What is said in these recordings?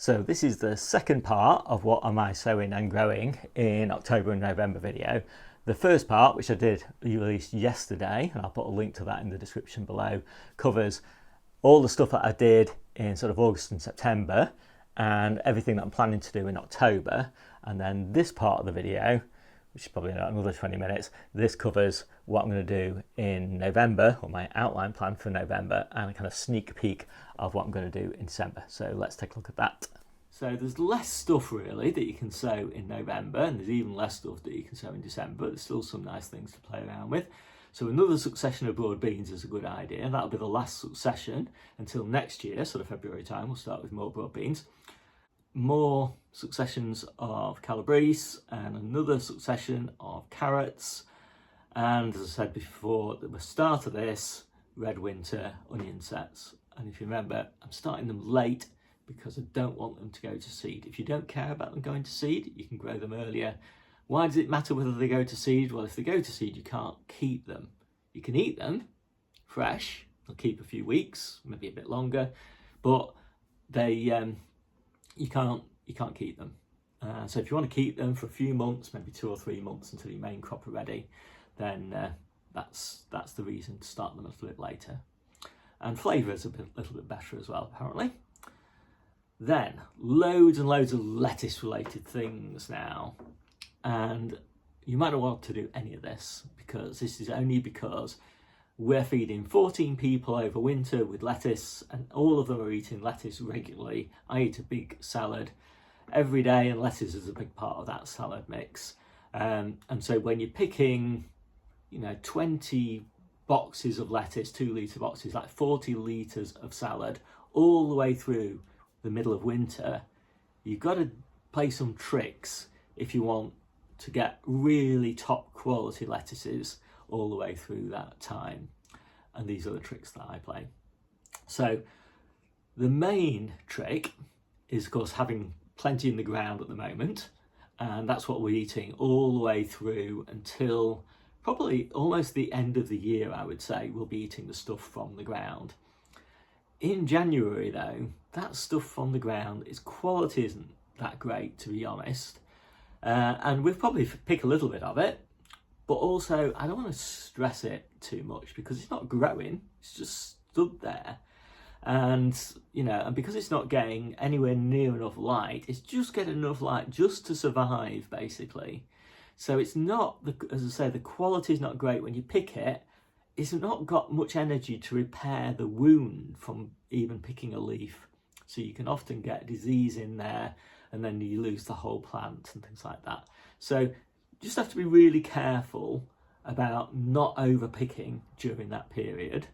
So this is the second part of what am I sowing and growing in October and November video. The first part, which I did release yesterday, and I'll put a link to that in the description below, covers all the stuff that I did in sort of August and September and everything that I'm planning to do in October. And then this part of the video, which is probably another 20 minutes, this covers what I'm going to do in November, or my outline plan for November, and a kind of sneak peek of what I'm going to do in December. So let's take a look at that. So there's less stuff really that you can sow in November, and there's even less stuff that you can sow in December, but there's still some nice things to play around with. So another succession of broad beans is a good idea. That'll be the last succession until next year, sort of February time. We'll start with more broad beans. More successions of calabrese and another succession of carrots. And as I said before, at the start of this, red winter onion sets. And if you remember, I'm starting them late because I don't want them to go to seed. If you don't care about them going to seed, you can grow them earlier. Why does it matter whether they go to seed? Well, if they go to seed, you can't keep them. You can eat them fresh. They'll keep a few weeks, maybe a bit longer, but they you can't keep them. So if you want to keep them for a few months, maybe 2 or 3 months until your main crop are ready, then that's the reason to start them a little bit later. And flavour is a little bit better as well, apparently. Then loads and loads of lettuce related things now. And you might not want to do any of this, because this is only because we're feeding 14 people over winter with lettuce, and all of them are eating lettuce regularly. I eat a big salad every day, and lettuce is a big part of that salad mix. And so when you're picking, 20 boxes of lettuce, 2 litre boxes, like 40 litres of salad, all the way through the middle of winter, you've got to play some tricks if you want to get really top quality lettuces all the way through that time. And these are the tricks that I play. So the main trick is, of course, having plenty in the ground at the moment, and that's what we're eating all the way through until probably almost the end of the year. I would say we'll be eating the stuff from the ground. In January though, that stuff from the ground, its quality isn't that great, to be honest, and we'll probably pick a little bit of it, but also I don't want to stress it too much because it's not growing, it's just stood there. And and because it's not getting anywhere near enough light, it's just getting enough light just to survive, basically. So it's not, as I say, the quality is not great when you pick it. It's not got much energy to repair the wound from even picking a leaf. So you can often get disease in there, and then you lose the whole plant and things like that. So you just have to be really careful about not over picking during that period.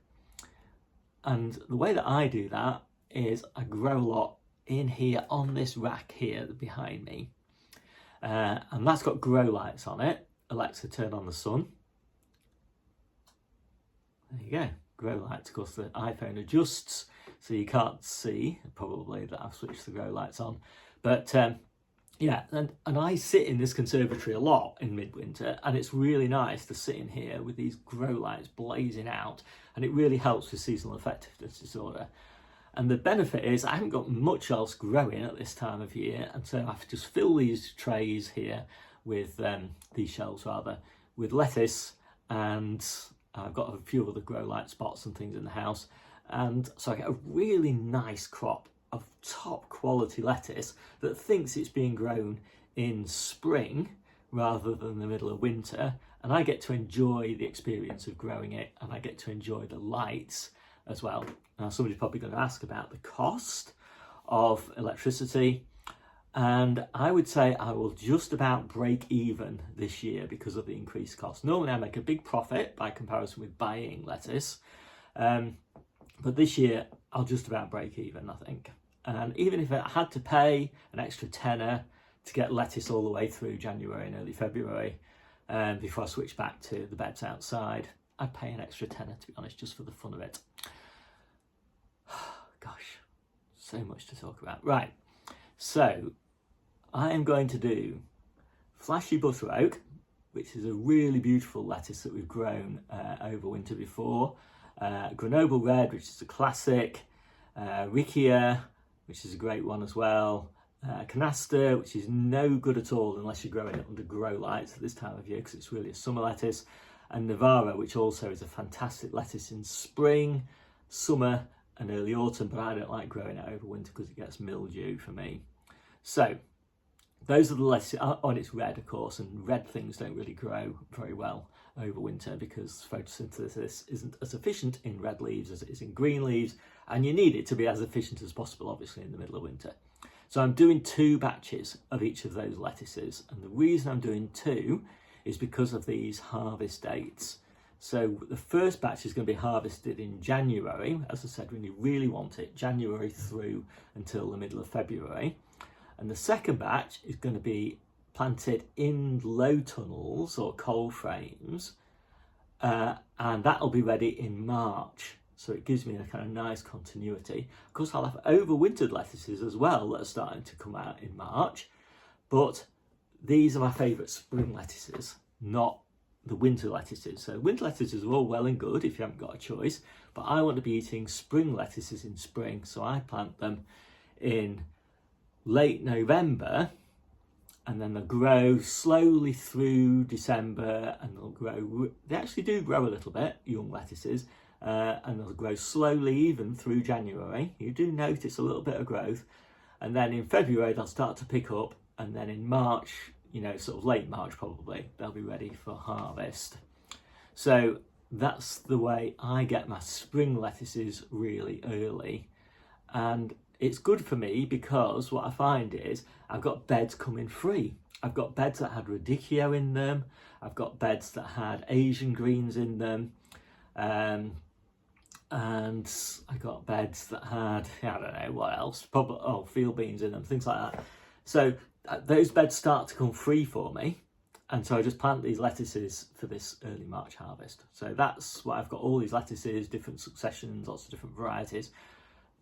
And the way that I do that is I grow a lot in here on this rack here behind me. And that's got grow lights on it. Alexa, turn on the sun. There you go, grow lights. Of course, the iPhone adjusts, so you can't see probably that I've switched the grow lights on. But yeah, and I sit in this conservatory a lot in midwinter, and it's really nice to sit in here with these grow lights blazing out, and it really helps with seasonal affective disorder. And the benefit is I haven't got much else growing at this time of year, and so I have to just fill these trays here with, these shelves rather, with lettuce, and I've got a few other grow light spots and things in the house. And so I get a really nice crop of top quality lettuce that thinks it's being grown in spring rather than the middle of winter. And I get to enjoy the experience of growing it, and I get to enjoy the lights as well. Now, somebody's probably going to ask about the cost of electricity. And I would say I will just about break even this year because of the increased cost. Normally I make a big profit by comparison with buying lettuce. But this year I'll just about break even, I think. And even if I had to pay an extra tenner to get lettuce all the way through January and early February, before I switch back to the beds outside, I'd pay an extra tenner, to be honest, just for the fun of it. Gosh, so much to talk about. Right, so I am going to do Flashy Butter Oak, which is a really beautiful lettuce that we've grown over winter before. Grenoble Red, which is a classic. Riccia, which is a great one as well. Canasta, which is no good at all unless you're growing it under grow lights at this time of year, because it's really a summer lettuce. And Navarra, which also is a fantastic lettuce in spring, summer and early autumn, but I don't like growing it over winter because it gets mildew for me. So those are the lettuces. Oh, and it's red, of course, and red things don't really grow very well over winter because photosynthesis isn't as efficient in red leaves as it is in green leaves, and you need it to be as efficient as possible, obviously, in the middle of winter. So I'm doing 2 batches of each of those lettuces, and the reason I'm doing 2 is because of these harvest dates. So the first batch is going to be harvested in January, as I said, when you really want it, January through until the middle of February. And the second batch is going to be planted in low tunnels or coal frames, and that'll be ready in March. So it gives me a kind of nice continuity. Of course, I'll have overwintered lettuces as well that are starting to come out in March, but these are my favourite spring lettuces, not the winter lettuces. So winter lettuces are all well and good if you haven't got a choice, but I want to be eating spring lettuces in spring, so I plant them in late November, and then they'll grow slowly through December, and they actually do grow a little bit, young lettuces, and they'll grow slowly even through January. You do notice a little bit of growth, and then in February they'll start to pick up, and then in March, sort of late March probably, they'll be ready for harvest. So that's the way I get my spring lettuces really early, and it's good for me because what I find is I've got beds coming free. I've got beds that had radicchio in them, I've got beds that had Asian greens in them, and I got beds that had, I don't know what else, probably field beans in them, things like that. So those beds start to come free for me, and so I just plant these lettuces for this early March harvest. So that's why I've got all these lettuces, different successions, lots of different varieties.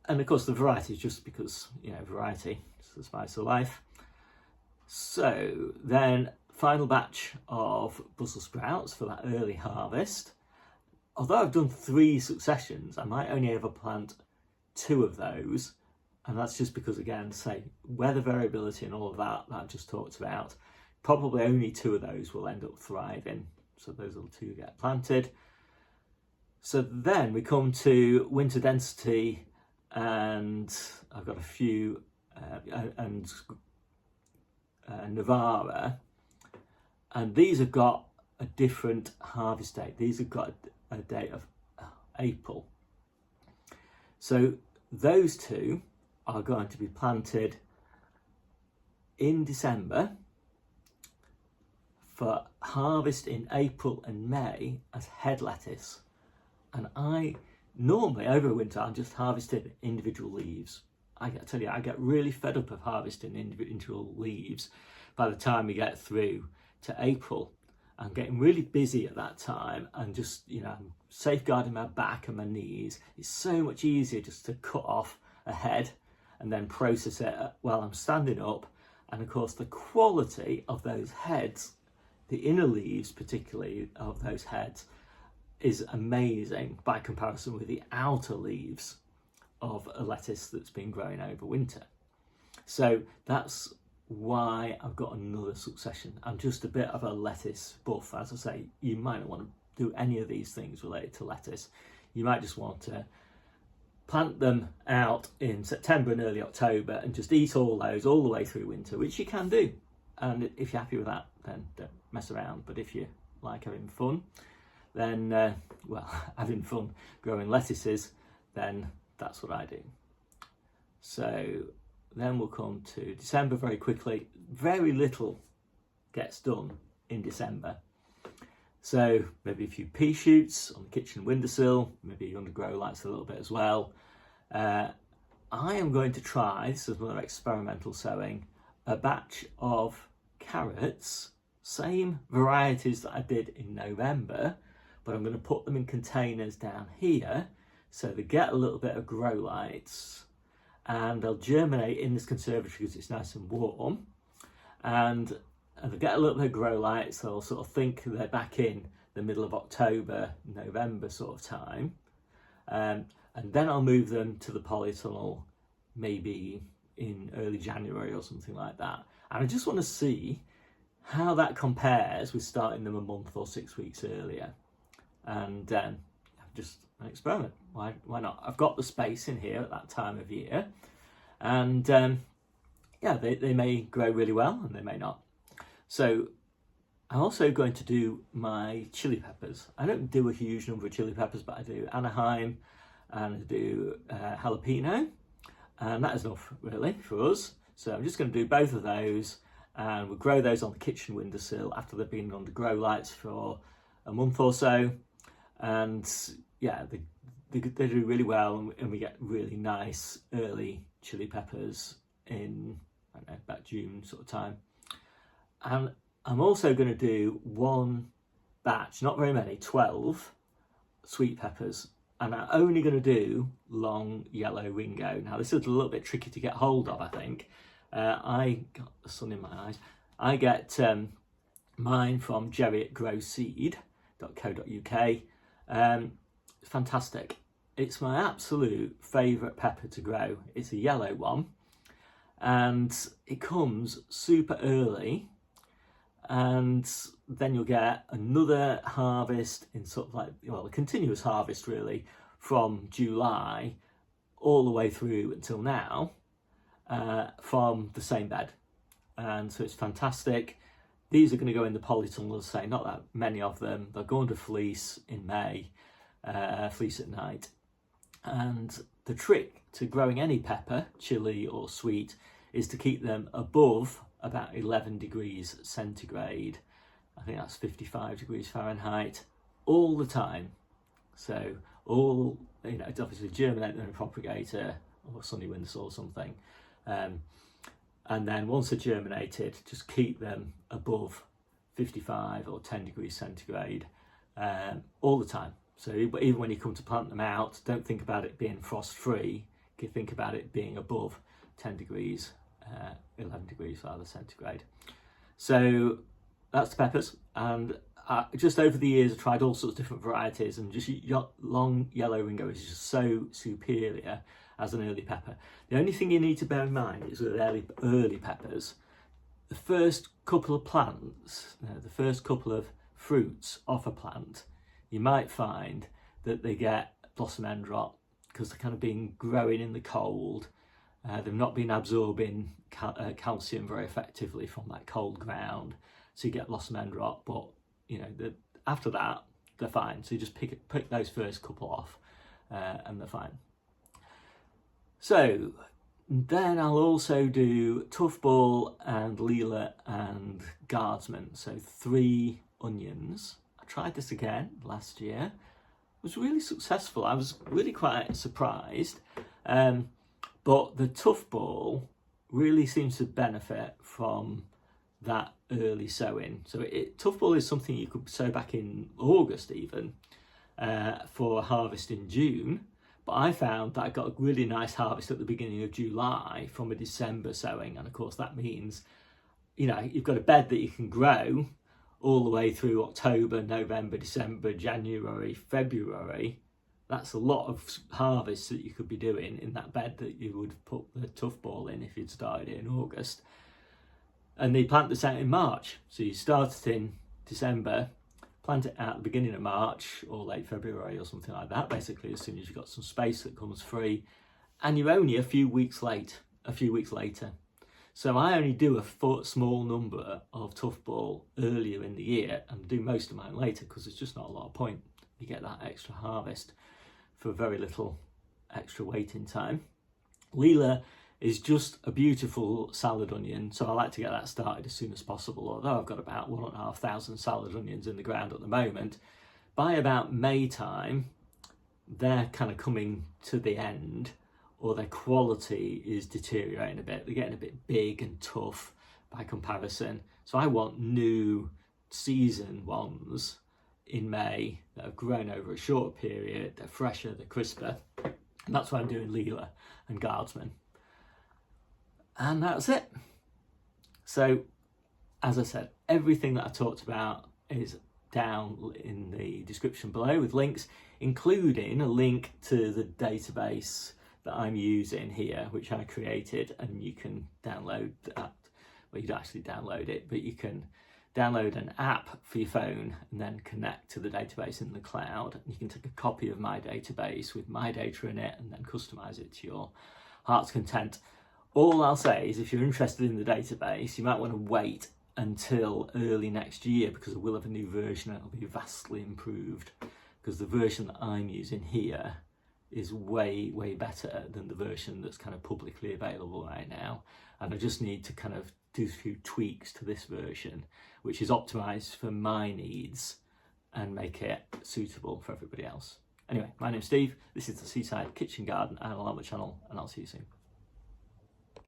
And of course the variety is just because, variety, it's the spice of life. So then final batch of Brussels sprouts for that early harvest. Although I've done 3 successions, I might only ever plant 2 of those. And that's just because, again, say, weather variability and all of that I just talked about, probably only 2 of those will end up thriving. So those are the 2 get planted. So then we come to winter density, and I've got a few, and Navarra, and these have got a different harvest date. These have got a date of April. So those 2 are going to be planted in December for harvest in April and May as head lettuce. And I normally over winter I'm just harvesting individual leaves. I tell you, I get really fed up of harvesting individual leaves by the time we get through to April. I'm getting really busy at that time, and just, I'm safeguarding my back and my knees. It's so much easier just to cut off a head and then process it while I'm standing up. And of course the quality of those heads, the inner leaves particularly of those heads, is amazing by comparison with the outer leaves of a lettuce that's been growing over winter. So that's why I've got another succession. I'm just a bit of a lettuce buff. As I say, you might not want to do any of these things related to lettuce. You might just want to plant them out in September and early October and just eat all those all the way through winter, which you can do. And if you're happy with that, then don't mess around. But if you like having fun, then, having fun growing lettuces, then that's what I do. So then we'll come to December very quickly. Very little gets done in December. So maybe a few pea shoots on the kitchen windowsill, maybe under grow lights a little bit as well. I am going to try, this is another experimental sowing, a batch of carrots, same varieties that I did in November, but I'm going to put them in containers down here so they get a little bit of grow lights, and they'll germinate in this conservatory because it's nice and warm, and they'll get a little bit of grow lights. They'll sort of think they're back in the middle of October, November sort of time, and then I'll move them to the polytunnel maybe in early January or something like that. And I just want to see how that compares with starting them a month or 6 weeks earlier. And just an experiment. Why not? I've got the space in here at that time of year. And yeah, they may grow really well and they may not. So I'm also going to do my chili peppers. I don't do a huge number of chili peppers, but I do Anaheim and I do jalapeno. And that is enough really for us. So I'm just going to do both of those, and we'll grow those on the kitchen windowsill after they've been under grow lights for a month or so. And yeah, they do really well, and we get really nice early chili peppers in, I don't know, about June sort of time. And I'm also going to do one batch, not very many, 12 sweet peppers. And I'm only going to do long yellow Ringo. Now this is a little bit tricky to get hold of, I think. I got the sun in my eyes. I get mine from jerry@growseed.co.uk. Fantastic. It's my absolute favourite pepper to grow. It's a yellow one, and it comes super early, and then you'll get another harvest in sort of like, well, a continuous harvest really from July all the way through until now, from the same bed. And so it's fantastic. These are going to go in the polytunnel, as I say, not that many of them. They'll go under fleece in May, fleece at night. And the trick to growing any pepper, chili or sweet, is to keep them above about 11 degrees centigrade. I think that's 55 degrees Fahrenheit all the time. So all, you know, it's obviously germinate in a propagator or sunny windowsill or something. And then once they're germinated, just keep them above 55 or 10 degrees centigrade all the time. So even when you come to plant them out, don't think about it being frost free. Think about it being above 10 degrees, 11 degrees rather centigrade. So that's the peppers. And just over the years, I've tried all sorts of different varieties, and just long yellow Ringo is just so superior as an early pepper. The only thing you need to bear in mind is with early peppers, the first couple of plants, the first couple of fruits off a plant, you might find that they get blossom end rot because they're kind of been growing in the cold. They've not been absorbing calcium very effectively from that cold ground, so you get blossom end rot. But you know, after that, they're fine. So you just pick those first couple off, and they're fine. So then I'll also do Tough Ball and Leela and Guardsman. So 3 onions. I tried this again last year. It was really successful. I was really quite surprised. But the Tough Ball really seems to benefit from that early sowing. So Tough Ball is something you could sow back in August even, for harvest in June. But I found that I got a really nice harvest at the beginning of July from a December sowing. And of course that means, you know, you've got a bed that you can grow all the way through October, November, December, January, February. That's a lot of harvests that you could be doing in that bed that you would put the Tough Ball in if you'd started it in August. And they plant this out in March. So you start it in December, plant it out at the beginning of March or late February or something like that, basically as soon as you've got some space that comes free, and you're only a few weeks later. So I only do a small number of Tough Ball earlier in the year and do most of mine later because there's just not a lot of point. You get that extra harvest for very little extra waiting time. Leela is just a beautiful salad onion, so I like to get that started as soon as possible, although I've got about 1,500 salad onions in the ground at the moment. By about May time, they're kind of coming to the end, or their quality is deteriorating a bit. They're getting a bit big and tough by comparison. So I want new season ones in May that have grown over a short period. They're fresher, they're crisper. And that's why I'm doing Leela and Guardsman. And that's it. So, as I said, everything that I talked about is down in the description below with links, including a link to the database that I'm using here, which I created, and you can download that. Well, you don't actually download it, but you can download an app for your phone and then connect to the database in the cloud. You can take a copy of my database with my data in it and then customize it to your heart's content. All I'll say is if you're interested in the database, you might want to wait until early next year, because I will have a new version and it'll be vastly improved, because the version that I'm using here is way better than the version that's kind of publicly available right now, and I just need to kind of do a few tweaks to this version, which is optimized for my needs and make it suitable for everybody else. Anyway, my name's Steve, this is the Seaside Kitchen Garden and Allotment channel, and I'll see you soon.